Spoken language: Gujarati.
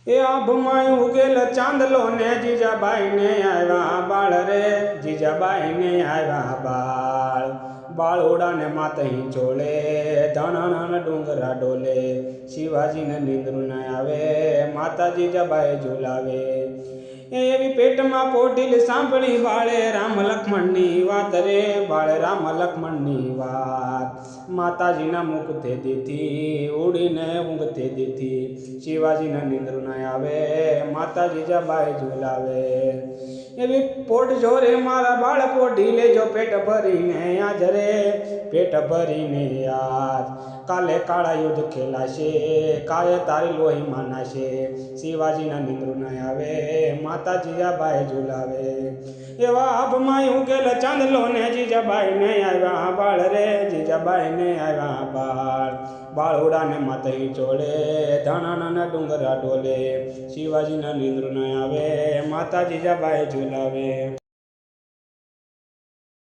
એ આભમાં ઉગેલ ચાંદલો ને જીજાબાઈ ને આવ્યા બાળ રે, જીજાબાઈ ને આવ્યા બાળ. બાળોડા ને માતઈ ચોળે, ધણણ ડુંગરા ડોલે. શિવાજીને નીંદરું ના આવે, માતા જીજાબાઈ ઝુલાવે. એવી પેટમાં પોઢીલ સાંભળી બાળે રામ લક્ષ્મણની વાત રે, બાળે રામ લક્ષ્મણની વાત. માતાજીના મુખથી દીધી ઉડીને ઊંઘથી દીધી. શિવાજીને નીંદરું ના આવે, માતા જીજાબાઈ ઝુલાવે. એવી પોટ જોરે મારા બાળ પોઢી લેજો પેટ ભરીને આજ રે, પેટ ભરીને આજ. કાલે કાળા યુદ્ધ ખેલાશે, કાલે તારી લોહી માનાશે. શિવાજીના નીંદરું ના આવે, માતા જીજાબાઈ ઝુલાવે. એવા આભમાં ઉગેલ ચાંદલો ને જીજાબાઈ ને આવ્યા બાળ રે, જીજાબાઈ ને આવ્યા બાળ. બાળોડાને માતઈ ચોળે, ધણણ ડુંગરા ડોલે. શિવાજીના નીંદરું ના આવે, માતા જીજાબાઈ ઝુલાવે.